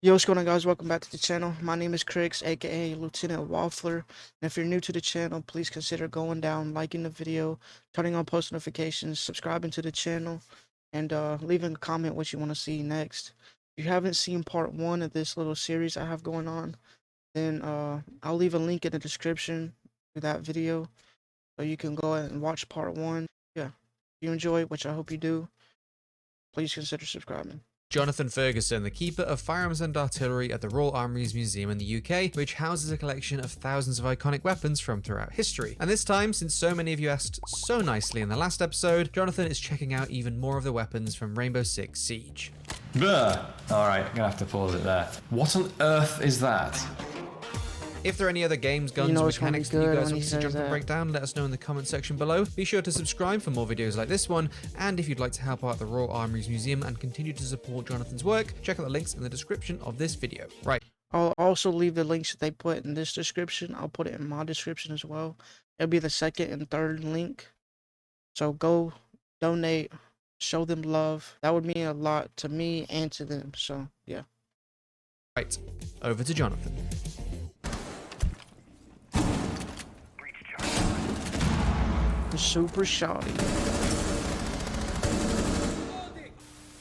Yo, what's going on, guys? Welcome back to the channel. My name is Crix, aka Lieutenant Waffler. And if you're new to the channel, please consider going down, liking the video, turning on post notifications, subscribing to the channel, and leaving a comment what you want to see next. If you haven't seen part 1 of this little series I have going on, then I'll leave a link in the description to that video so you can go ahead and watch part 1. Yeah, if you enjoy, which I hope you do, please consider subscribing. Jonathan Ferguson, the keeper of firearms and artillery at the Royal Armouries Museum in the UK, which houses a collection of thousands of iconic weapons from throughout history. And this time, since so many of you asked so nicely in the last episode, Jonathan is checking out even more of the weapons from Rainbow Six Siege. Bleh. Alright, gonna have to pause it there. What on earth is that? If there are any other games, guns, You know or it's gonna be mechanics that you good guys when want he to see says Jonathan that. break down, let us know in the comment section below. Be sure to subscribe for more videos like this one, and if you'd like to help out the Royal Armouries Museum and continue to support Jonathan's work, check out the links in the description of this video. Right. I'll also leave the links that they put in this description. I'll put it in my description as well. It'll be the second and third link. So go donate, show them love. That would mean a lot to me and to them. So yeah. Right, over to Jonathan. Super shoddy.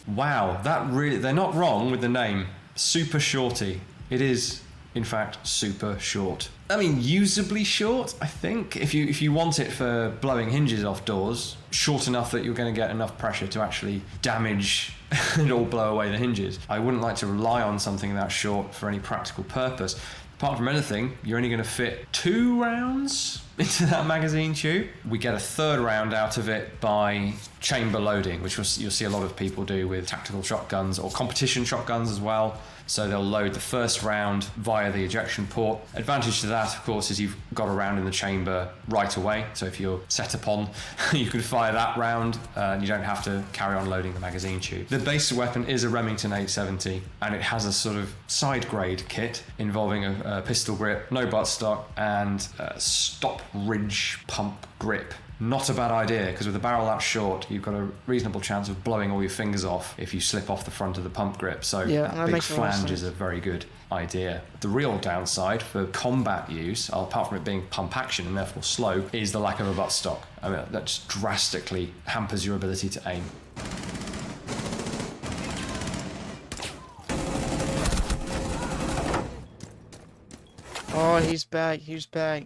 Wow, they're not wrong with the name. Super Shorty. It is, in fact, super short. I mean, usably short, I think. If you want it for blowing hinges off doors, short enough that you're going to get enough pressure to actually damage and all blow away the hinges. I wouldn't like to rely on something that short for any practical purpose. Apart from anything, you're only going to fit 2 rounds into that magazine tube. We get a third round out of it by chamber loading, which you'll see a lot of people do with tactical shotguns or competition shotguns as well. So they'll load the first round via the ejection port. Advantage to that, of course, is you've got a round in the chamber right away. So if you're set upon, you can fire that round and you don't have to carry on loading the magazine tube. The base weapon is a Remington 870 and it has a sort of side grade kit involving a pistol grip, no buttstock, and a stop ridge pump grip. Not a bad idea, because with a barrel that short, you've got a reasonable chance of blowing all your fingers off if you slip off the front of the pump grip. So Yeah, that that big makes a lot of flange is sense. a very good idea. The real downside for combat use, apart from it being pump action and therefore slow, is the lack of a buttstock. I mean, that just drastically hampers your ability to aim. Oh, he's back. He's back.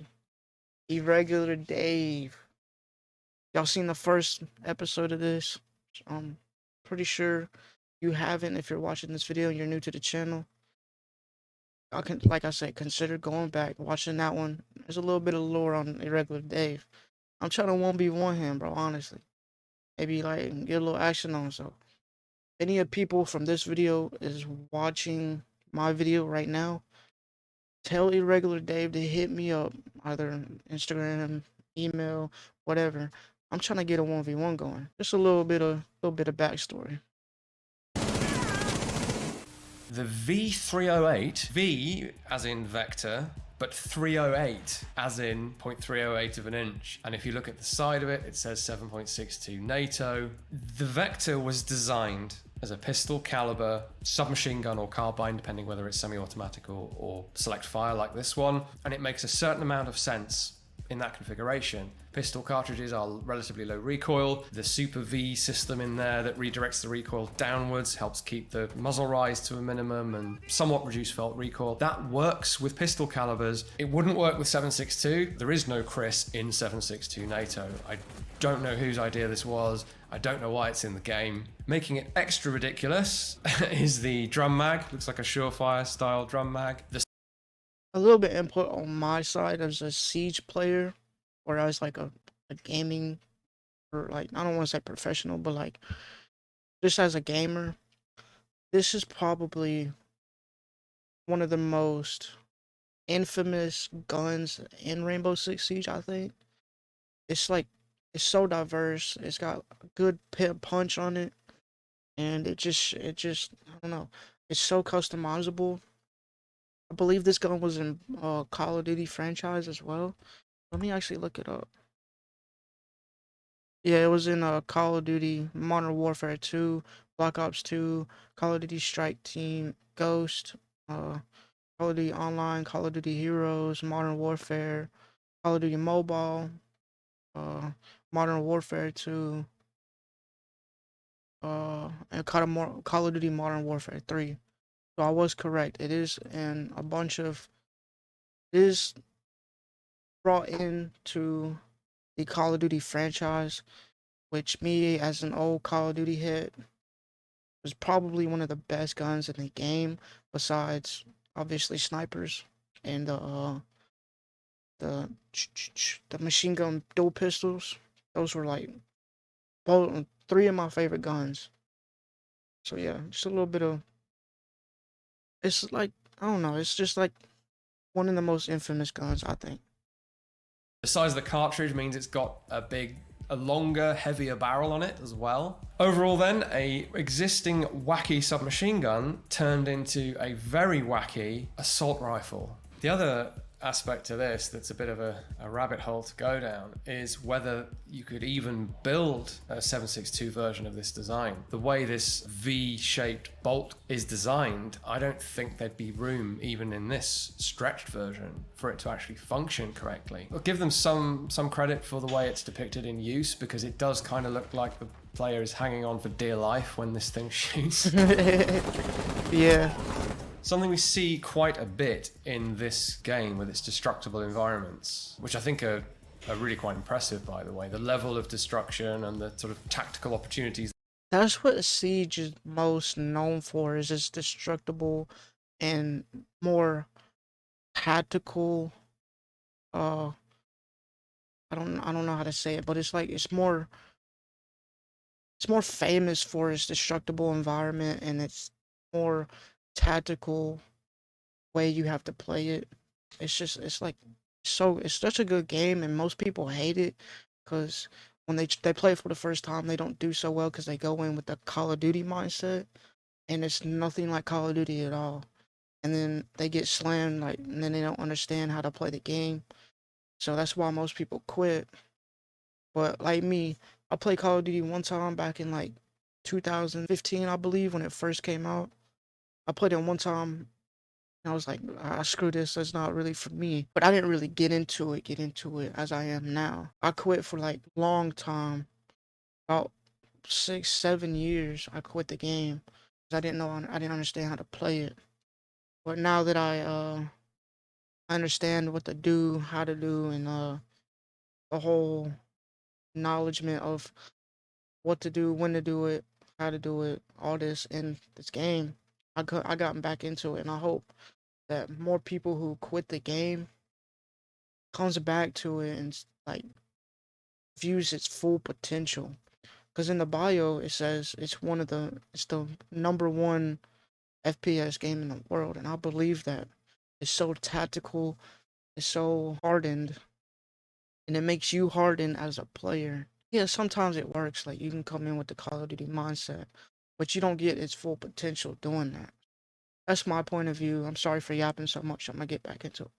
Irregular Dave. Y'all seen the first episode of this? Pretty sure you haven't if you're watching this video and you're new to the channel. I can, like I said, consider going back, watching that one. There's a little bit of lore on Irregular Dave. I'm trying to 1v1 him, bro, honestly. Maybe, like, get a little action on. So, any of people from this video is watching my video right now, tell Irregular Dave to hit me up, either Instagram, email, whatever. I'm trying to get a 1v1 going. Just a little bit of backstory. The V308, V as in vector, but 308 as in 0.308 of an inch. And if you look at the side of it, it says 7.62 NATO. The vector was designed as a pistol caliber, submachine gun or carbine, depending whether it's semi-automatic or select fire like this one. And it makes a certain amount of sense in that configuration. Pistol cartridges are relatively low recoil. The Super V system in there that redirects the recoil downwards helps keep the muzzle rise to a minimum and somewhat reduce felt recoil. That works with pistol calibers. It wouldn't work with 7.62. There is no Chris in 7.62 NATO. I don't know whose idea this was. I don't know why it's in the game. Making it extra ridiculous is the drum mag. Looks like a Surefire style drum mag. A little bit input on my side as a Siege player, or as like a gaming, or like, I don't want to say professional, but like just as a gamer, this is probably one of the most infamous guns in Rainbow Six Siege, I think. It's like, it's so diverse. It's got a good punch on it, and it just, I don't know. It's so customizable. I believe this gun was in Call of Duty franchise as well. Let me actually look it up. Yeah, it was in Call of Duty Modern Warfare 2, Black Ops 2, Call of Duty Strike Team, Ghost, uh, Call of Duty Online, Call of Duty Heroes, Modern Warfare, Call of Duty Mobile, uh, Modern Warfare 2, and Call of Duty Modern Warfare 3. So I was correct. It is in a bunch of it is brought into the Call of Duty franchise, which me as an old Call of Duty head was probably one of the best guns in the game, besides obviously snipers and the the machine gun dual pistols. Those were like both three of my favorite guns. So yeah, just a little bit of it's like I don't know, it's just like one of the most infamous guns I think. The size of the cartridge means it's got a longer, heavier barrel on it as well. Overall then, a existing wacky submachine gun turned into a very wacky assault rifle. The other aspect to this that's a bit of a rabbit hole to go down is whether you could even build a 7.62 version of this design. The way this V-shaped bolt is designed, I don't think there'd be room even in this stretched version for it to actually function correctly. I'll give them some credit for the way it's depicted in use, because it does kind of look like the player is hanging on for dear life when this thing shoots. Yeah. Something we see quite a bit in this game with its destructible environments, which I think are really quite impressive, by the way. The level of destruction and the sort of tactical opportunities. That's what Siege is most known for, is its destructible and more tactical I don't know how to say it, but it's like it's more famous for its destructible environment and its more tactical way you have to play it. It's like it's such a good game, and most people hate it because when they play it for the first time, they don't do so well because they go in with the Call of Duty mindset, and it's nothing like Call of Duty at all. And then they get slammed, like, and then they don't understand how to play the game. So that's why most people quit. But like me, I played Call of Duty one time back in like 2015, I believe, when it first came out. I played it one time and I was like, ah, screw this, that's not really for me. But I didn't really get into it as I am now. I quit for like long time, about 6, 7 years. I quit the game because I didn't understand how to play it. But now that I understand what to do, how to do, and the whole acknowledgement of what to do, when to do it, how to do it, all this in this game, I gotten back into it, and I hope that more people who quit the game comes back to it and like views its full potential. Because in the bio it says it's the number one FPS game in the world, and I believe that. It's so tactical, it's so hardened, and it makes you harden as a player. Yeah, sometimes it works. Like you can come in with the Call of Duty mindset, but you don't get its full potential doing that. That's my point of view. I'm sorry for yapping so much. I'm gonna get back into it.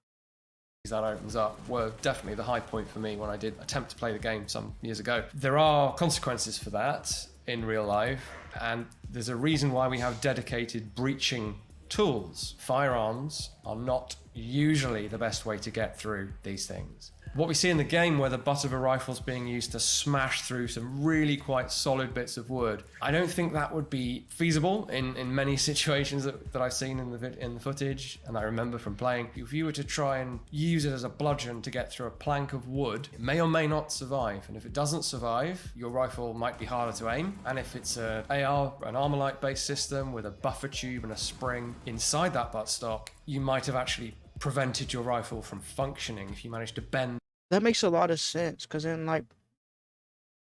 That opens up were definitely the high point for me when I did attempt to play the game some years ago. There are consequences for that in real life, and there's a reason why we have dedicated breaching tools. Firearms are not usually the best way to get through these things. What we see in the game, where the butt of a rifle is being used to smash through some really quite solid bits of wood, I don't think that would be feasible in many situations that I've seen in the footage, and I remember from playing. If you were to try and use it as a bludgeon to get through a plank of wood, it may or may not survive. And if it doesn't survive, your rifle might be harder to aim. And if it's an Armalite based system with a buffer tube and a spring inside that buttstock, you might have actually prevented your rifle from functioning if you managed to bend. That makes a lot of sense, because in like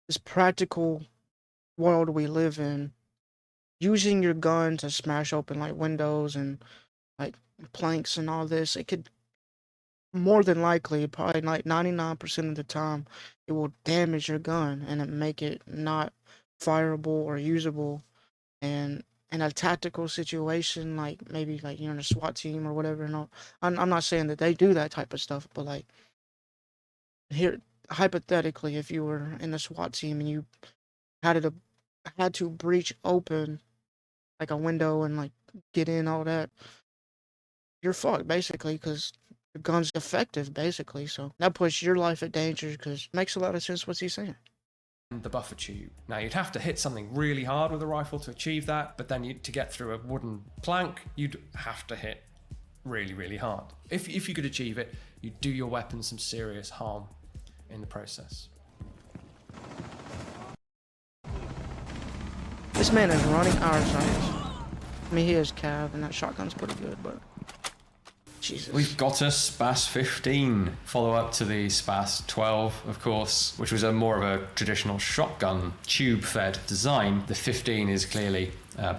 this practical world we live in, using your gun to smash open like windows and like planks and all this, it could more than likely, probably like 99% of the time, it will damage your gun and it make it not fireable or usable. And in a tactical situation, like maybe like you're in a SWAT team or whatever, no, I'm not saying that they do that type of stuff, but like here, hypothetically, if you were in the SWAT team and you had to had to breach open like a window and like get in all that, you're fucked basically because the gun's effective basically. So that puts your life at danger because makes a lot of sense what he's saying. The buffer tube. Now you'd have to hit something really hard with a rifle to achieve that, but then to get through a wooden plank, you'd have to hit really, really hard. If you could achieve it, you'd do your weapon some serious harm in the process. This man is running our sights. I mean, he is cav, and that shotgun's pretty good, but Jesus. We've got a SPAS 15 follow-up to the SPAS 12, of course, which was a more of a traditional shotgun tube-fed design. The 15 is clearly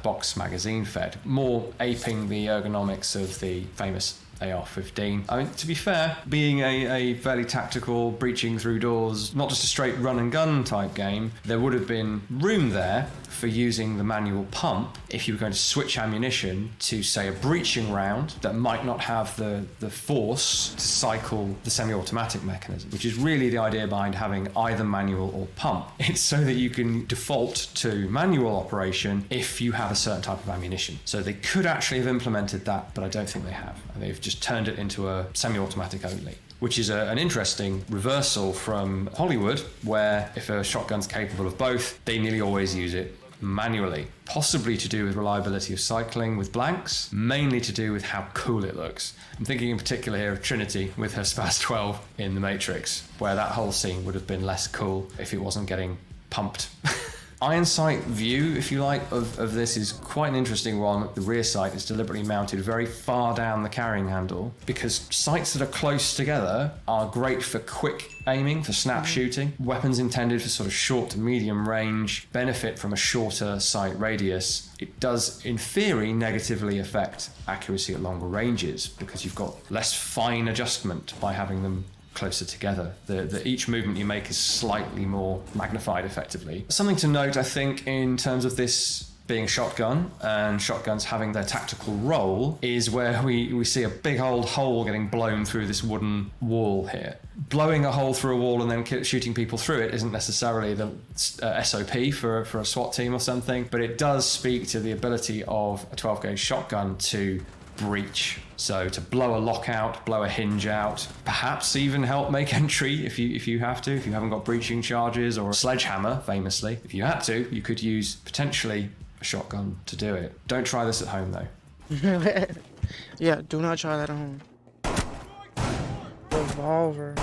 box magazine-fed, more aping the ergonomics of the famous AR-15. I mean, to be fair, being a fairly tactical, breaching through doors, not just a straight run and gun type game, there would have been room there for using the manual pump if you were going to switch ammunition to, say, a breaching round that might not have the force to cycle the semi-automatic mechanism, which is really the idea behind having either manual or pump. It's so that you can default to manual operation if you have a certain type of ammunition. So they could actually have implemented that, but I don't think they have. They've just turned it into a semi-automatic only, which is an interesting reversal from Hollywood, where if a shotgun's capable of both, they nearly always use it manually, possibly to do with reliability of cycling with blanks, mainly to do with how cool it looks. I'm thinking in particular here of Trinity with her SPAS 12 in The Matrix, where that whole scene would have been less cool if it wasn't getting pumped. Iron sight view, if you like, of this is quite an interesting one. The rear sight is deliberately mounted very far down the carrying handle because sights that are close together are great for quick aiming, for snap shooting. Weapons intended for sort of short to medium range benefit from a shorter sight radius. It does, in theory, negatively affect accuracy at longer ranges because you've got less fine adjustment by having them closer together. Each movement you make is slightly more magnified effectively. Something to note, I think, in terms of this being a shotgun and shotguns having their tactical role is where we see a big old hole getting blown through this wooden wall here. Blowing a hole through a wall and then shooting people through it isn't necessarily the SOP for a SWAT team or something, but it does speak to the ability of a 12 gauge shotgun to breach. So to blow a lock out, blow a hinge out, perhaps even help make entry if you have to, if you haven't got breaching charges, or a sledgehammer, famously. If you had to, you could use potentially a shotgun to do it. Don't try this at home though. Yeah, do not try that at home. Revolver.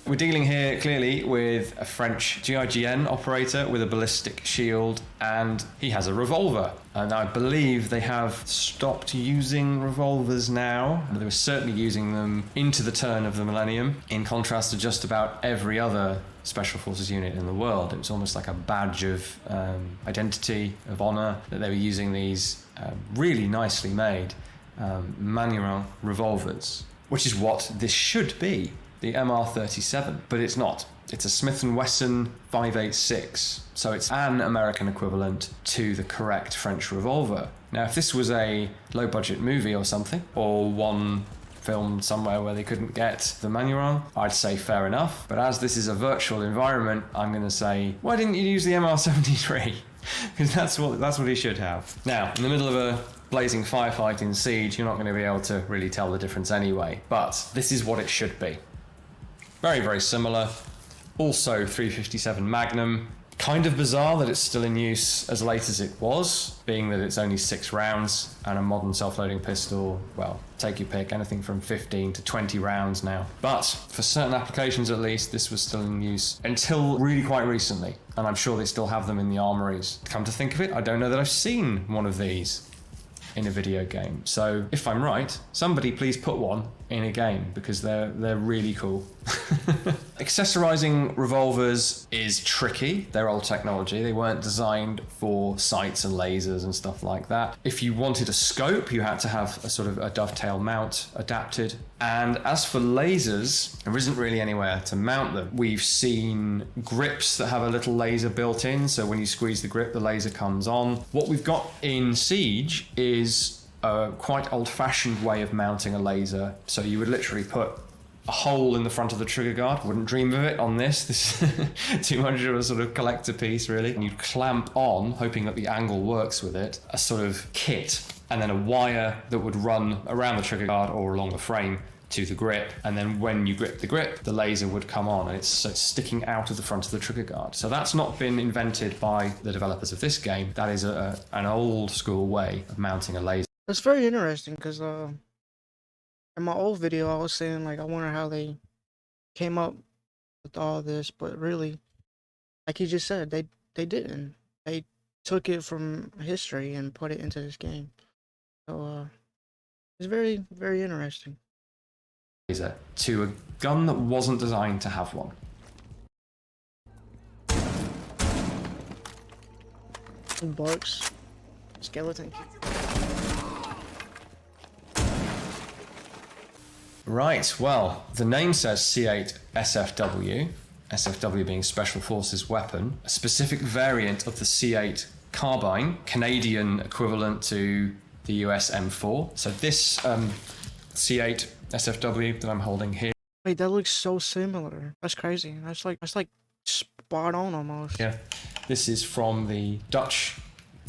We're dealing here clearly with a French GIGN operator with a ballistic shield, and he has a revolver. And I believe they have stopped using revolvers now. They were certainly using them into the turn of the millennium, in contrast to just about every other Special Forces unit in the world. It was almost like a badge of identity, of honor, that they were using these really nicely made Manual revolvers, which is what this should be. The MR37, but it's not. It's a Smith & Wesson 5.86, so it's an American equivalent to the correct French revolver. Now, if this was a low-budget movie or something, or one filmed somewhere where they couldn't get the manual, I'd say fair enough. But as this is a virtual environment, I'm going to say, why didn't you use the MR73? Because that's what he should have. Now, in the middle of a blazing firefight in Siege, you're not going to be able to really tell the difference anyway. But this is what it should be. Very, very similar. Also 357 Magnum. Kind of bizarre that it's still in use as late as it was, being that it's only 6 rounds, and a modern self-loading pistol, well, take your pick, anything from 15 to 20 rounds now. But for certain applications at least, this was still in use until really quite recently, and I'm sure they still have them in the armories. Come to think of it, I don't know that I've seen one of these in a video game. So if I'm right, somebody please put one in a game, because they're really cool. Accessorizing revolvers is tricky. They're old technology. They weren't designed for sights and lasers and stuff like that. If you wanted a scope, you had to have a sort of a dovetail mount adapted. And as for lasers, there isn't really anywhere to mount them. We've seen grips that have a little laser built in, so when you squeeze the grip, the laser comes on. What we've got in Siege is a quite old-fashioned way of mounting a laser. So you would literally put a hole in the front of the trigger guard. Wouldn't dream of it on this. This is too much of a sort of collector piece, really. And you'd clamp on, hoping that the angle works with it, a sort of kit, and then a wire that would run around the trigger guard or along the frame to the grip, and then when you grip the grip, the laser would come on, and it's sticking out of the front of the trigger guard. So that's not been invented by the developers of this game. That is an old school way of mounting a laser. That's very interesting because in my old video I was saying like I wonder how they came up with all this, but really, like you just said, they didn't. They took it from history and put it into this game. So it's very, very interesting. Laser to a gun that wasn't designed to have one. Bugs, skeleton. Right, well, the name says C8 SFW, SFW being Special Forces Weapon, a specific variant of the C8 carbine, Canadian equivalent to the US M4. So this C8 SFW that I'm holding here. Wait, that looks so similar. That's crazy. That's like spot on almost. Yeah, this is from the Dutch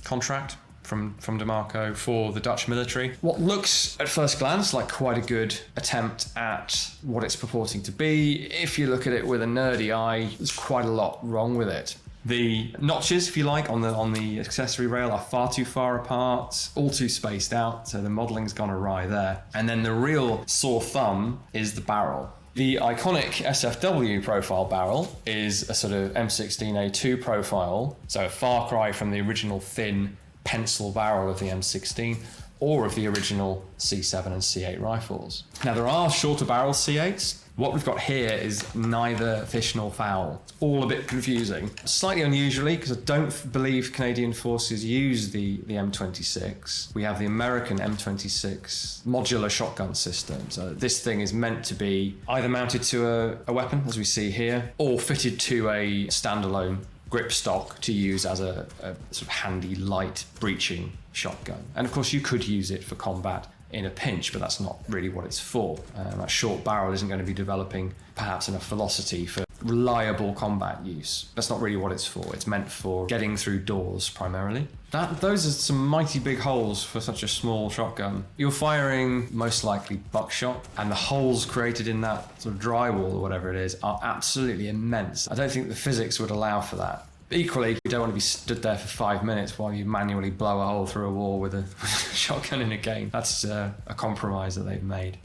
contract from DeMarco for the Dutch military. What looks at first glance like quite a good attempt at what it's purporting to be. If you look at it with a nerdy eye, there's quite a lot wrong with it. The notches, if you like, on the accessory rail are far too far apart, all too spaced out, so the modelling's gone awry there. And then the real sore thumb is the barrel. The iconic SFW profile barrel is a sort of M16A2 profile, so a far cry from the original thin pencil barrel of the M16 or of the original C7 and C8 rifles. Now there are shorter barrel C8s. What we've got here is neither fish nor fowl. It's all a bit confusing. Slightly unusually, because I don't believe Canadian forces use the M26. We have the American M26 modular shotgun system. So this thing is meant to be either mounted to a weapon, as we see here, or fitted to a standalone grip stock to use as a sort of handy light breaching shotgun. And of course you could use it for combat in a pinch, but that's not really what it's for. That short barrel isn't going to be developing perhaps enough velocity for reliable combat use. That's not really what it's for. It's meant for getting through doors primarily. Those are some mighty big holes for such a small shotgun. You're firing most likely buckshot, and the holes created in that sort of drywall or whatever it is are absolutely immense. I don't think the physics would allow for that. Equally, you don't want to be stood there for 5 minutes while you manually blow a hole through a wall with a shotgun in a game. That's a compromise that they've made.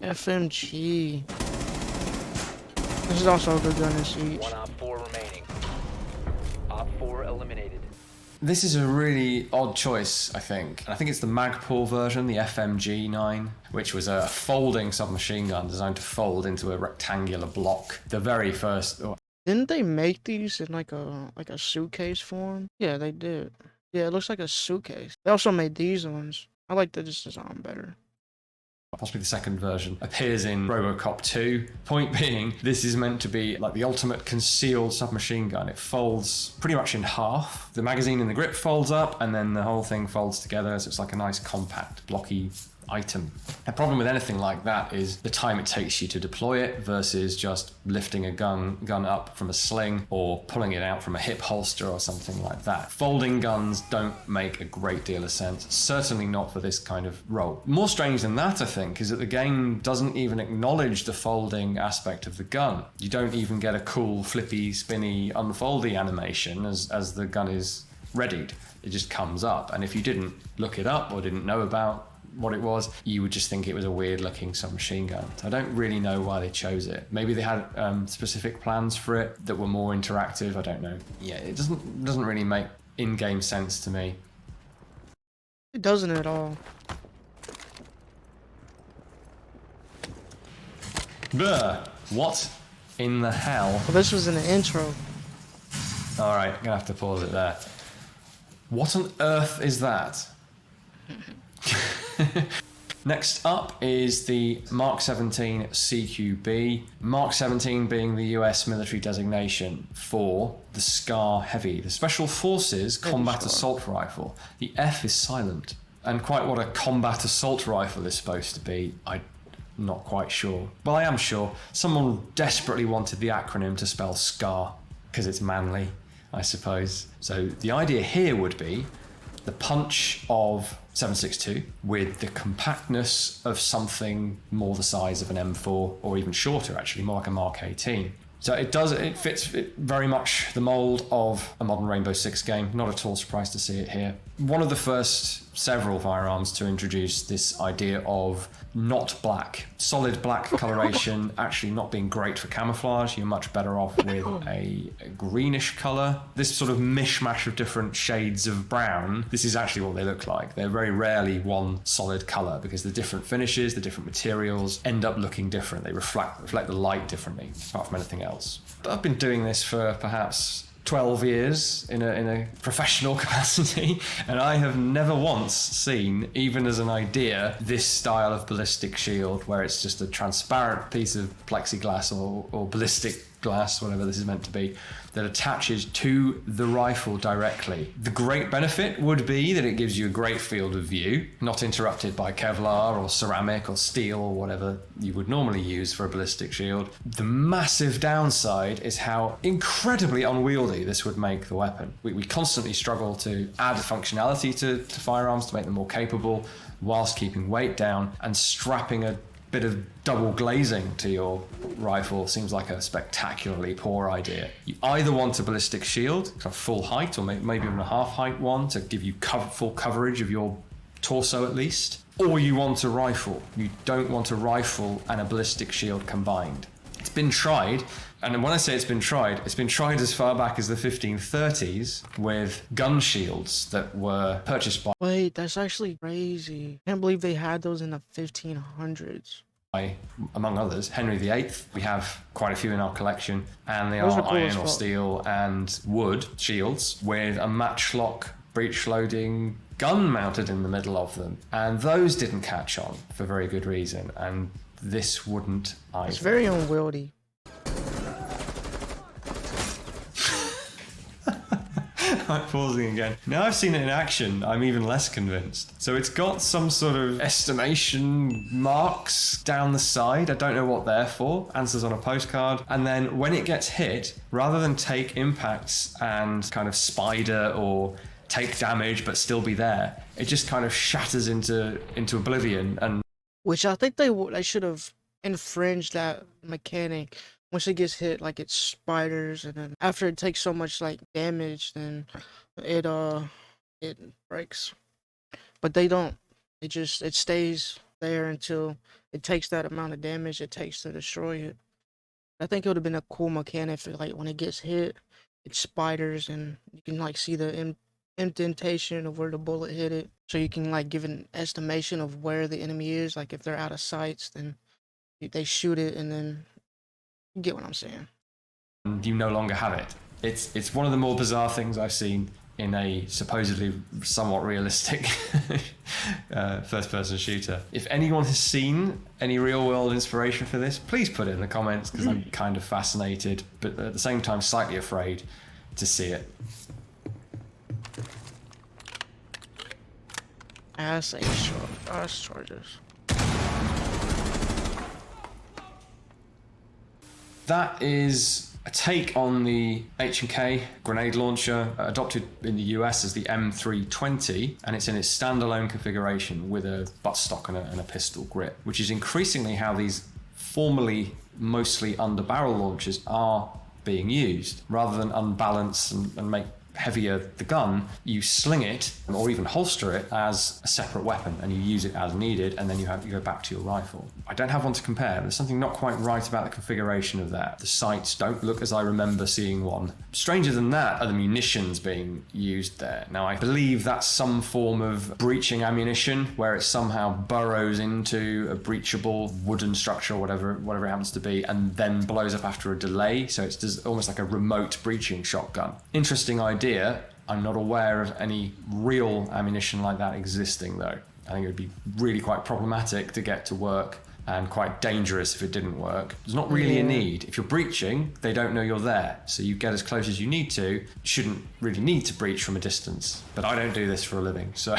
FMG. This is also a good gun to Siege. One Op 4 remaining. Op 4 eliminated. This is a really odd choice, I think. And I think it's the Magpul version, the FMG-9, which was a folding submachine gun designed to fold into a rectangular block. The very first... Didn't they make these in like a suitcase form? Yeah, they did. Yeah, it looks like a suitcase. They also made these ones. I like this design better. Possibly the second version, appears in RoboCop 2. Point being, this is meant to be like the ultimate concealed submachine gun. It folds pretty much in half. The magazine and the grip folds up, and then the whole thing folds together, so it's like a nice compact, blocky item. The problem with anything like that is the time it takes you to deploy it versus just lifting a gun up from a sling or pulling it out from a hip holster or something like that. Folding guns don't make a great deal of sense, certainly not for this kind of role. More strange than that, I think, is that the game doesn't even acknowledge the folding aspect of the gun. You don't even get a cool flippy, spinny, unfoldy animation as the gun is readied. It just comes up, and if you didn't look it up or didn't know about what it was, you would just think it was a weird looking submachine gun. So I don't really know why they chose it. Maybe they had specific plans for it that were more interactive. I don't know. Yeah, it doesn't really make in-game sense to me. It doesn't at all. Bleh. What in the hell? Well, this was in the intro. All right, I'm gonna have to pause it there. What on earth is that? Next up is the Mark 17 CQB. Mark 17 being the US military designation for the SCAR Heavy, the Special Forces Combat SCAR. Assault Rifle. The F is silent. And quite what a combat assault rifle is supposed to be, I'm not quite sure. Well, I am sure. Someone desperately wanted the acronym to spell SCAR, because it's manly, I suppose. So the idea here would be the punch of 7.62 with the compactness of something more the size of an M4, or even shorter actually, more like a Mark 18. So it fits very much the mold of a modern Rainbow Six game. Not at all surprised to see it here. One of the first several firearms to introduce this idea of not black. Solid black coloration actually not being great for camouflage. You're much better off with a greenish color. This sort of mishmash of different shades of brown, this is actually what they look like. They're very rarely one solid color because the different finishes, the different materials end up looking different. They reflect the light differently, apart from anything else. But I've been doing this for perhaps 12 years in a professional capacity, and I have never once seen, even as an idea, this style of ballistic shield where it's just a transparent piece of plexiglass or ballistic glass, whatever this is meant to be, that attaches to the rifle directly. The great benefit would be that it gives you a great field of view, not interrupted by Kevlar or ceramic or steel or whatever you would normally use for a ballistic shield. The massive downside is how incredibly unwieldy this would make the weapon. We constantly struggle to add functionality to firearms to make them more capable whilst keeping weight down, and strapping a bit of double glazing to your rifle seems like a spectacularly poor idea. You either want a ballistic shield, a full height, or maybe even a half height one to give you full coverage of your torso at least, or you want a rifle. You don't want a rifle and a ballistic shield combined. It's been tried, and when I say it's been tried as far back as the 1530s with gun shields that were purchased by Wait, that's actually crazy. Can't believe they had those in the 1500s. among others, Henry VIII. We have quite a few in our collection, and they Those are are cool as iron or fuck. steel and wood shields with a matchlock breech loading gun mounted in the middle of them. And those didn't catch on for very good reason, and this wouldn't either. It's very unwieldy. I'm pausing again. Now I've seen it in action, I'm even less convinced. So it's got some sort of estimation marks down the side. I don't know what they're for. Answers on a postcard. And then when it gets hit, rather than take impacts and kind of spider or take damage but still be there, it just kind of shatters into oblivion. And Which I think they should have infringed that mechanic. Once it gets hit, like it spiders, and then after it takes so much like damage, then it breaks. But they don't. It stays there until it takes that amount of damage it takes to destroy it. I think it would have been a cool mechanic if it, like when it gets hit, it spiders and you can like see the indentation of where the bullet hit it, so you can like give an estimation of where the enemy is. Like if they're out of sights, then they shoot it, and then you get what I'm saying. you no longer have it. It's one of the more bizarre things I've seen in a supposedly somewhat realistic first-person shooter. If anyone has seen any real-world inspiration for this, please put it in the comments, because I'm kind of fascinated, but at the same time slightly afraid to see it. Ass charges. That is a take on the H&K grenade launcher, adopted in the US as the M320, and it's in its standalone configuration with a buttstock and a pistol grip, which is increasingly how these formerly mostly underbarrel launchers are being used. Rather than unbalance and make heavier the gun, you sling it or even holster it as a separate weapon, and you use it as needed, and then you go back to your rifle. I don't have one to compare. There's something not quite right about the configuration of that. The sights don't look as I remember seeing one. Stranger than that are the munitions being used there. Now I believe that's some form of breaching ammunition, where it somehow burrows into a breachable wooden structure or whatever it happens to be, and then blows up after a delay, so it's just almost like a remote breaching shotgun. Interesting idea. I'm not aware of any real ammunition like that existing, though. I think it would be really quite problematic to get to work, and quite dangerous if it didn't work. There's not really a need. If you're breaching, they don't know you're there, so you get as close as you need to. You shouldn't really need to breach from a distance, but I don't do this for a living, so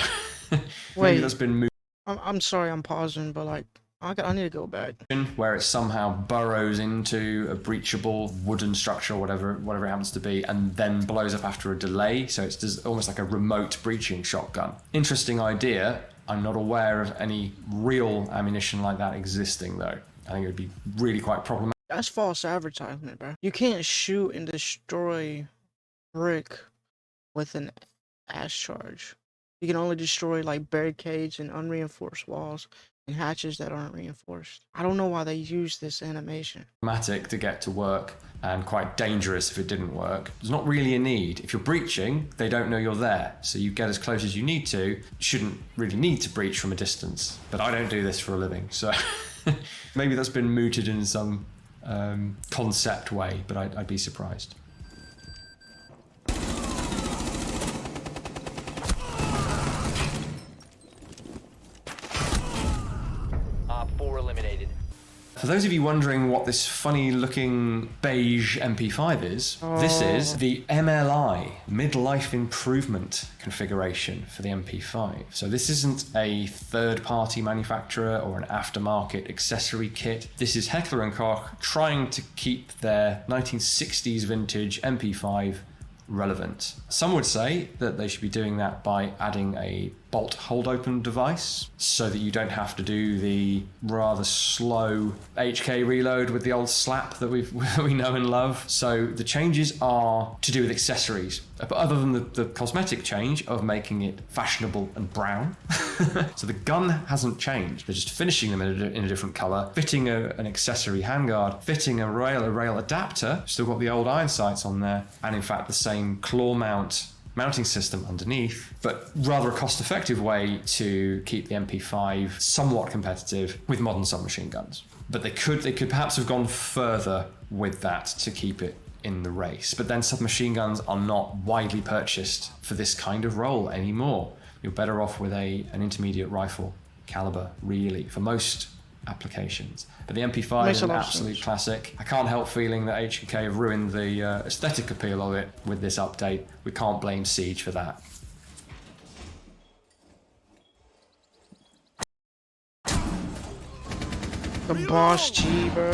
Maybe Wait, that's been moved. I'm sorry, I'm pausing, but like, I need to go back. Where it somehow burrows into a breachable wooden structure or whatever it happens to be, and then blows up after a delay. So it's just almost like a remote breaching shotgun. Interesting idea. I'm not aware of any real ammunition like that existing, though. I think it would be really quite problematic. That's false advertisement, bro. You can't shoot and destroy brick with an ash charge. You can only destroy like barricades and unreinforced walls and hatches that aren't reinforced. I don't know why they use this animation. To get to work, and quite dangerous if it didn't work. There's not really a need. If you're breaching, they don't know you're there, so you get as close as you need to. You shouldn't really need to breach from a distance, but I don't do this for a living, so maybe that's been mooted in some concept way, but I'd be surprised. Op 4 eliminated. For those of you wondering what this funny looking beige MP5 is, this is the MLI, Midlife Improvement configuration for the MP5. So this isn't a third-party manufacturer or an aftermarket accessory kit. This is Heckler & Koch trying to keep their 1960s vintage MP5 relevant. Some would say that they should be doing that by adding a bolt hold open device so that you don't have to do the rather slow HK reload with the old slap that we know and love. So the changes are to do with accessories, other than the cosmetic change of making it fashionable and brown. So the gun hasn't changed. They're just finishing them in a different color, fitting an accessory handguard, fitting a rail adapter, still got the old iron sights on there, and in fact the same claw mounting system underneath, but rather a cost-effective way to keep the MP5 somewhat competitive with modern submachine guns. But they could perhaps have gone further with that to keep it in the race. But then submachine guns are not widely purchased for this kind of role anymore. You're better off with an intermediate rifle caliber, really, for most applications. But the MP5 is an absolute classic. I can't help feeling that H&K have ruined the aesthetic appeal of it with this update. We can't blame Siege for that. The Boss G, bro.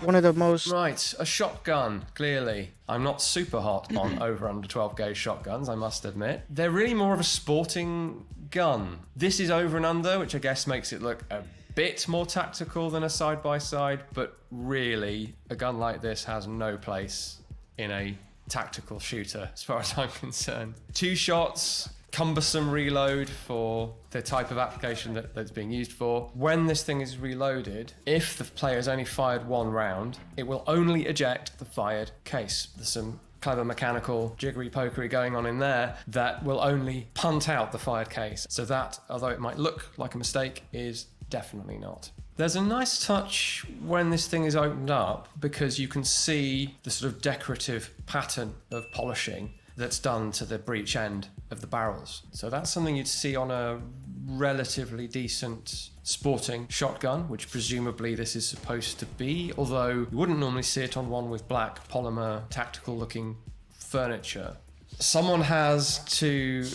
One of the most... Right, a shotgun, clearly. I'm not super hot on over under 12 gauge shotguns, I must admit. They're really more of a sporting gun. This is over and under, which I guess makes it look a bit more tactical than a side-by-side, but really, a gun like this has no place in a tactical shooter, as far as I'm concerned. 2 shots, cumbersome reload for the type of application that's being used for. When this thing is reloaded, if the player's only fired 1 round, it will only eject the fired case. There's some clever mechanical jiggery-pokery going on in there that will only punt out the fired case. So that, although it might look like a mistake, is definitely not. There's a nice touch when this thing is opened up because you can see the sort of decorative pattern of polishing that's done to the breech end of the barrels. So that's something you'd see on a relatively decent sporting shotgun, which presumably this is supposed to be, although you wouldn't normally see it on one with black polymer tactical looking furniture. Someone has, to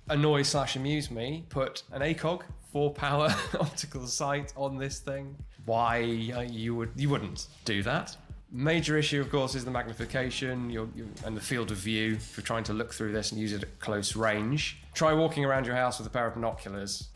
annoy/amuse me, put an ACOG 4-power optical sight on this thing. Why you wouldn't do that? Major issue, of course, is the magnification and the field of view. If you're trying to look through this and use it at close range, try walking around your house with a pair of binoculars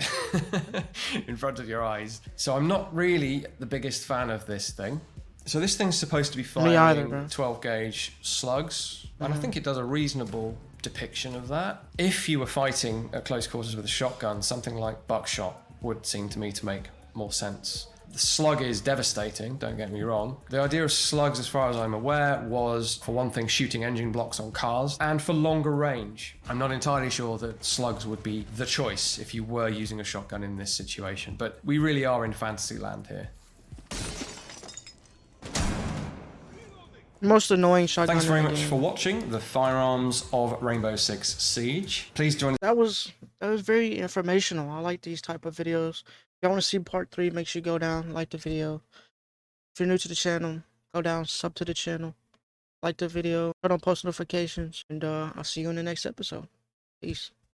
in front of your eyes. So I'm not really the biggest fan of this thing. So this thing's supposed to be firing 12 gauge slugs, and I think it does a reasonable depiction of that. If you were fighting at close quarters with a shotgun, something like buckshot would seem to me to make more sense. The slug is devastating, don't get me wrong. The idea of slugs, as far as I'm aware, was, for one thing, shooting engine blocks on cars, and for longer range. I'm not entirely sure that slugs would be the choice if you were using a shotgun in this situation, but we really are in fantasy land here. Most annoying shotgun. Thanks very much for watching the firearms of Rainbow Six Siege. Please join us. That was very informational. I like these type of videos. If y'all want to see part 3, make sure you go down, like the video. If you're new to the channel, go down, sub to the channel, like the video, turn on post notifications, and I'll see you in the next episode. Peace.